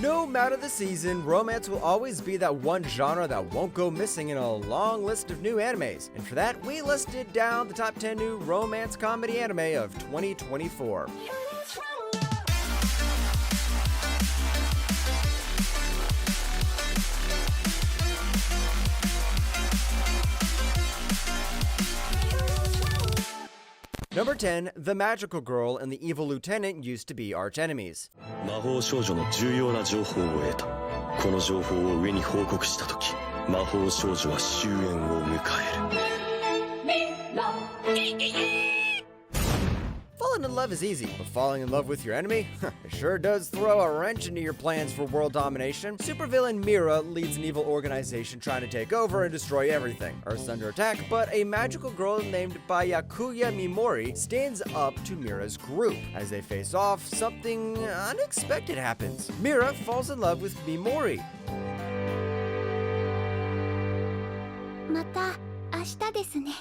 No matter the season, romance will always be that one genre that won't go missing in a long list of new animes. And for that, we listed down the top 10 new romance comedy anime of 2024. Number 10, The Magical Girl and the Evil Lieutenant used to be arch enemies. 魔法少女の重要な情報を得た。この情報を上に報告したとき、魔法少女は終焉を迎える。Falling in love is easy, but falling in love with your enemy? It sure does throw a wrench into your plans for world domination. Supervillain Mira leads an evil organization trying to take over and destroy everything. Earth's under attack, but a magical girl named Byakuya Mimori stands up to Mira's group. As they face off, something unexpected happens. Mira falls in love with Mimori. また明日ですね。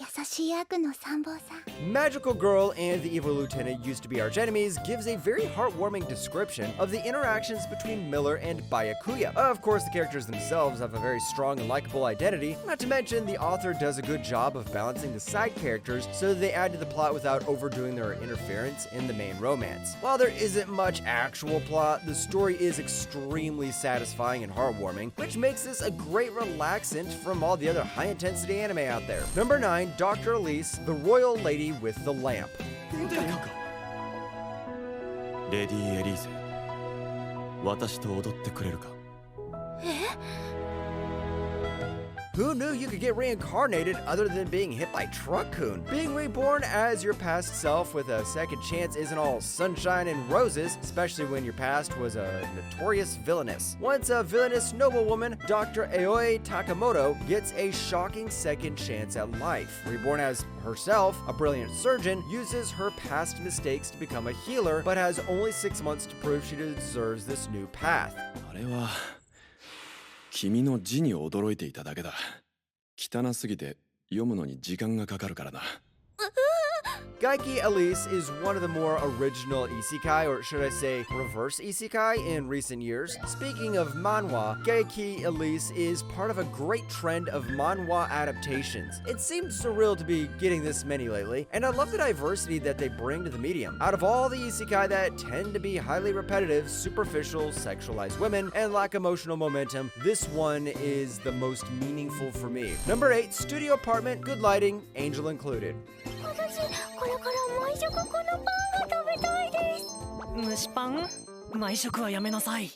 優しい悪の参謀さん。 Magical Girl and the Evil Lieutenant used to be arch enemies gives a very heartwarming description of the interactions between Miller and Byakuya. Of course, the characters themselves have a very strong and likable identity, not to mention the author does a good job of balancing the side characters so that they add to the plot without overdoing their interference in the main romance. While there isn't much actual plot, the story is extremely satisfying and heartwarming, which makes this a great relaxant from all the other high-intensity anime out there. Number 9, Dr. Elise, the Royal Lady with the Lamp. レディエリーゼ、私と踊ってくれるか？ Who knew you could get reincarnated other than being hit by Truck-kun? Being reborn as your past self with a second chance isn't all sunshine and roses, especially when your past was a notorious villainess. Once a villainous noblewoman, Dr. Aoi Takamoto gets a shocking second chance at life. Reborn as herself, a brilliant surgeon uses her past mistakes to become a healer, but has only 6 months to prove she deserves this new path. あれは君の字に驚いていただけだ。汚すぎて読むのに時間がかかるからな。Gaiki Elise is one of the more original isekai, or should I say reverse isekai, in recent years. Speaking of manhwa, Gaiki Elise is part of a great trend of manhwa adaptations. It seems surreal to be getting this many lately, and I love the diversity that they bring to the medium. Out of all the isekai that tend to be highly repetitive, superficial, sexualized women, and lack emotional momentum, this one is the most meaningful for me. Number 8, Studio Apartment, Good Lighting, Angel Included. 私これから毎食このパンが食べたいです。蒸しパン？毎食はやめなさい。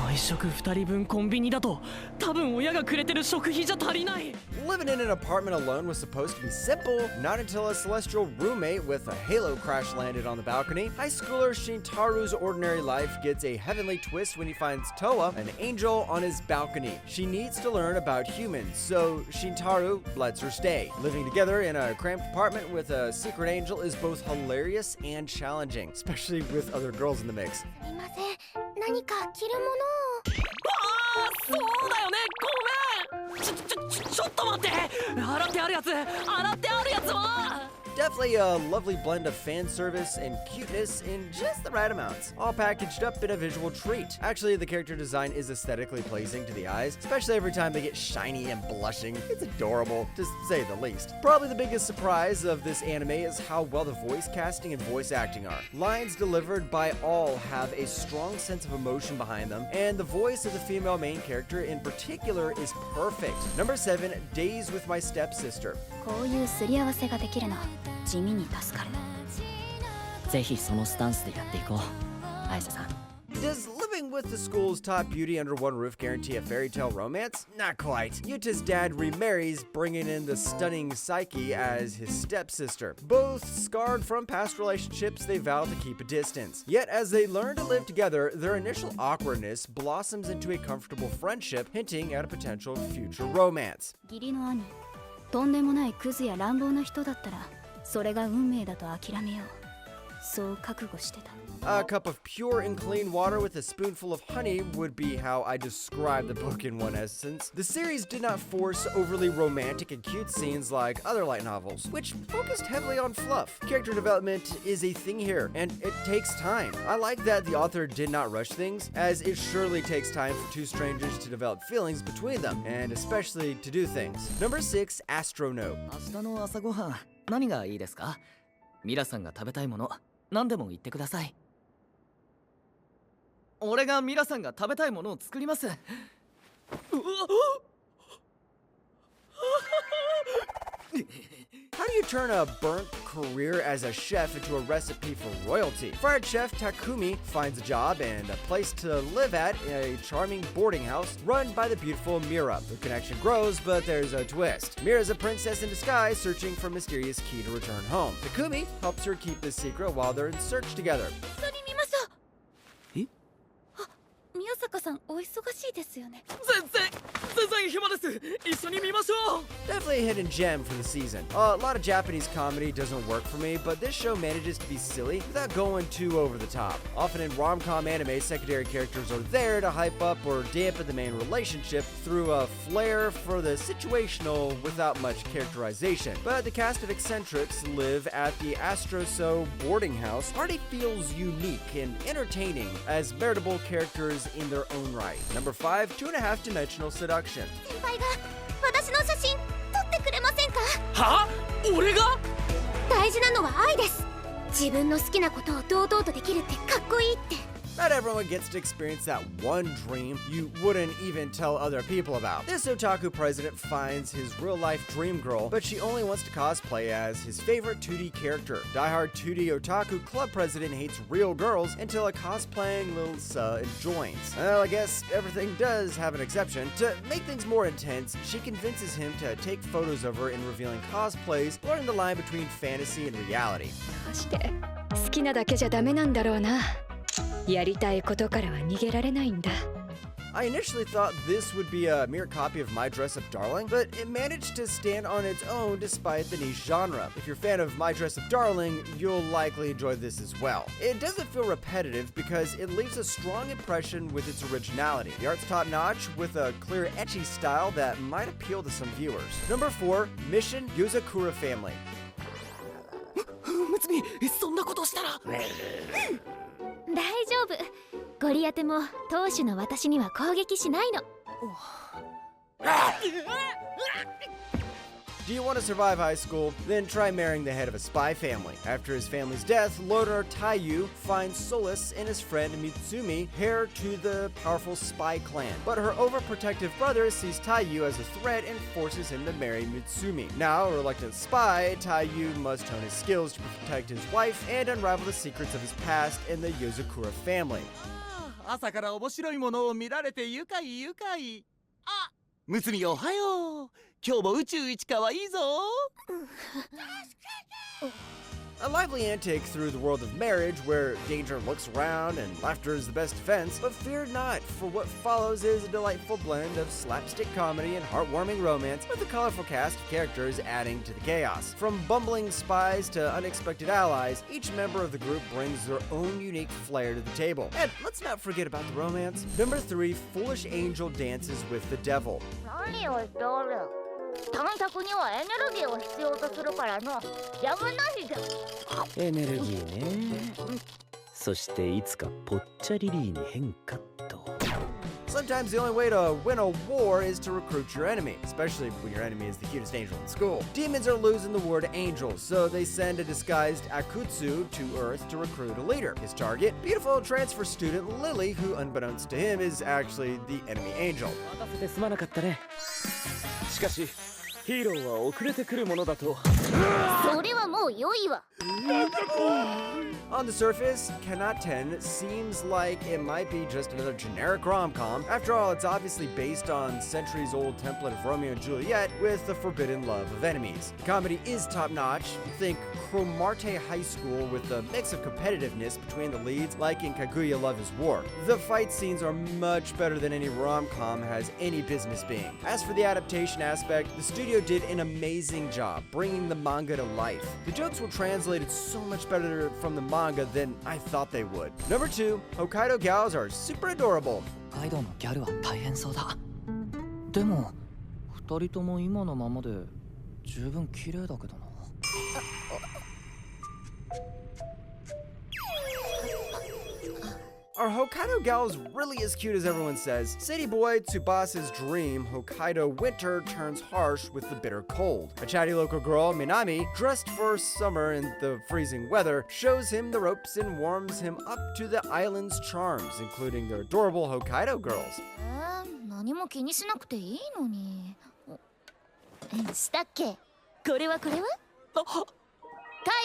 毎食2人分コンビニだと多分親がくれてる食費じゃ足りない。 Living in an apartment alone was supposed to be simple, not until a celestial roommate with a halo crash landed on the balcony. High schooler Shintaru's ordinary life gets a heavenly twist when he finds Toa, an angel, on his balcony. She needs to learn about humans, so Shintaru lets her stay. Living together in a cramped apartment with a secret angel is both hilarious and challenging, especially with other girls in the mix. すみません。何か着るものを。ああ、そうだよね。ごめん。ちょっと待って。洗ってあるやつは。 Definitely a lovely blend of fan service and cuteness in just the right amounts, all packaged up in a visual treat. Actually, the character design is aesthetically pleasing to the eyes, especially every time they get shiny and blushing. It's adorable, to say the least. Probably the biggest surprise of this anime is how well the voice casting and voice acting are. Lines delivered by all have a strong sense of emotion behind them, and the voice of the female main character in particular is perfect. Number 7, Days with My Stepsister. こういうすり合わせができるの地味に助かる。ぜひそのスタンスでやっていこう、綾瀬さん。 Does living with the school's top beauty under one roof guarantee a fairy tale romance? Not quite. Yuta's dad remarries, bringing in the stunning Psyche as his stepsister. Both scarred from past relationships, they vow to keep a distance. Yet as they learn to live together, their initial awkwardness blossoms into a comfortable friendship, hinting at a potential future romance. 義理の兄、とんでもないクズや乱暴な人だったら、それが運命だと諦めよう。そう覚悟してた。A cup of pure and clean water with a spoonful of honey would be how I describe the book in one essence. The series did not force overly romantic and cute scenes like other light novels, which focused heavily on fluff. Character development is a thing here, and it takes time. I like that the author did not rush things, as it surely takes time for two strangers to develop feelings between them, and especially to do things. Number 6, Astronote. 明日の朝ごはん何がいいですか？ミラさんが食べたいもの何でも言ってください。俺がミラさんが食べたいものを作ります。うわっHow do you turn a burnt career as a chef into a recipe for royalty? Fired chef Takumi finds a job and a place to live at in a charming boarding house run by the beautiful Mira. Their connection grows, but there's a twist. Mira's a princess in disguise searching for a mysterious key to return home. Takumi helps her keep this secret while they're in search together. 宮坂さんお忙しいですよね。全然暇です。一緒に見ましょう。 Definitely a hidden gem for the season. A lot of Japanese comedy doesn't work for me, but this show manages to be silly without going too over the top. Often in rom-com anime, secondary characters are there to hype up or dampen the main relationship through a flair for the situational without much characterization. But the cast of eccentrics live at the Astroso boarding house already feels unique and entertaining as veritable characters in their own right. Number 5, 2.5-dimensional seduction. 先輩が私の写真撮ってくれませんか？は？俺が？大事なのは愛です。自分の好きなことを堂々とできるってかっこいいって。 Not everyone gets to experience that one dream you wouldn't even tell other people about. This otaku president finds his real-life dream girl, but she only wants to cosplay as his favorite 2D character. Die-hard 2D otaku club president hates real girls until a cosplaying Lilsa joins. Well, I guess everything does have an exception. To make things more intense, she convinces him to take photos of her in revealing cosplays, blurring the line between fantasy and reality. どうして好きなだけじゃダメなんだろうな。やりたいことからは逃げられないんだ。 I initially thought this would be a mere copy of My Dress Up Darling, but it managed to stand on its own despite the niche genre. If you're a fan of My Dress Up Darling, you'll likely enjoy this as well. It doesn't feel repetitive because it leaves a strong impression with its originality. The art's top-notch with a clear ecchi style that might appeal to some viewers. Number 4, Mission Yozakura Family. むつみ、そんなことしたら。大丈夫。ゴリアテも当主の私には攻撃しないの。Do you want to survive high school? Then try marrying the head of a spy family. After his family's death, loner Taiyu finds solace in his friend Mitsumi, heir to the powerful spy clan. But her overprotective brother sees Taiyu as a threat and forces him to marry Mitsumi. Now, a reluctant spy, Taiyu must hone his skills to protect his wife and unravel the secrets of his past in the Yozakura family. 朝から面白いものを見られて愉快愉快。あ、むつみおはよう。今日も宇宙一可愛いぞ。A lively antic through the world of marriage where danger looks around and laughter is the best defense, but fear not, for what follows is a delightful blend of slapstick comedy and heartwarming romance with a colorful cast of characters adding to the chaos. From bumbling spies to unexpected allies, each member of the group brings their own unique flair to the table. And let's not forget about the romance. Number 3, Foolish Angel dances with the devil. 何を言っておる。探索にはエネルギーを必要とするからの。やむなしじゃ。エネルギーね。そしていつかぽっちゃりリーに変化と。 Sometimes the only way to win a war is to recruit your enemy, especially when your enemy is the cutest angel in school. Demons are losing the war to angels, so they send a disguised Akutsu to Earth to recruit a leader. His target, beautiful transfer student Lily, who unbeknownst to him is actually the enemy angel. 待たせてすまなかったね。しかしヒーローは遅れてくるものだと。それはもう良いわ。 On the surface, Kanaten seems like it might be just another generic rom-com. After all, it's obviously based on centuries-old template of Romeo and Juliet with the forbidden love of enemies. The comedy is top-notch. Think Cromartie High School with a mix of competitiveness between the leads, like in Kaguya Love is War. The fight scenes are much better than any rom-com has any business being. As for the adaptation aspect, the studio studio did an amazing job bringing the manga to life. The jokes were translated so much better from the manga than I thought they would. Number 2, Hokkaido gals are super adorable. 北海道のギャルは大変そうだ。でも二人とも今のままで十分綺麗だけどな。Are Hokkaido gals really as cute as everyone says? City boy Tsubasa's dream, Hokkaido winter, turns harsh with the bitter cold. A chatty local girl, Minami, dressed for summer in the freezing weather, shows him the ropes and warms him up to the island's charms, including their adorable Hokkaido girls. 何も気にしなくていいのに。したっけ？これはカ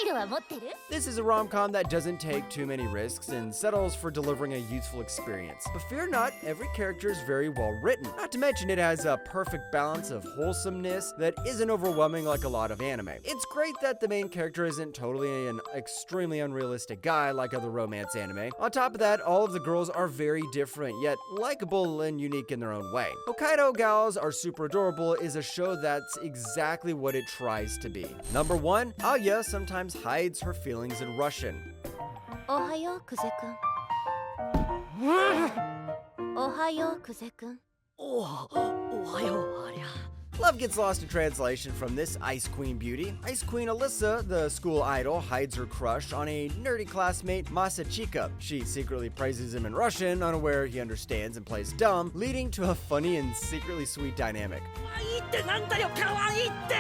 イロは持ってる？ This is a rom-com that doesn't take too many risks and settles for delivering a youthful experience. But fear not, every character is very well written. Not to mention it has a perfect balance of wholesomeness that isn't overwhelming like a lot of anime. It's great that the main character isn't totally an extremely unrealistic guy like other romance anime. On top of that, all of the girls are very different, yet likable and unique in their own way. Hokkaido Gals Are Super Adorable is a show that's exactly what it tries to be. Number 1, Aya sometimes hides her feelings in Russian. おはようクゼくん。おはようクゼくん。おはようありゃ。 Love gets lost in translation from this Ice Queen beauty. Ice Queen Alyssa, the school idol, hides her crush on a nerdy classmate, Masachika. She secretly praises him in Russian, unaware he understands and plays dumb, leading to a funny and secretly sweet dynamic. 可愛いってなんだよ可愛いって。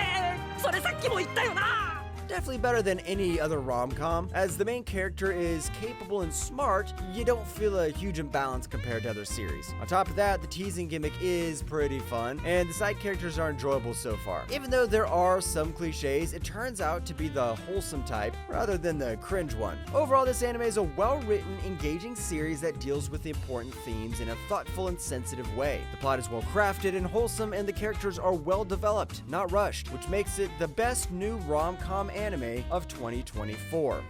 それさっきも言ったよな。 Definitely better than any other rom-com. As the main character is capable and smart, you don't feel a huge imbalance compared to other series. On top of that, the teasing gimmick is pretty fun, and the side characters are enjoyable so far. Even though there are some cliches, it turns out to be the wholesome type rather than the cringe one. Overall, this anime is a well-written, engaging series that deals with important themes in a thoughtful and sensitive way. The plot is well-crafted and wholesome, and the characters are well-developed, not rushed, which makes it the best new rom-com anime of 2024.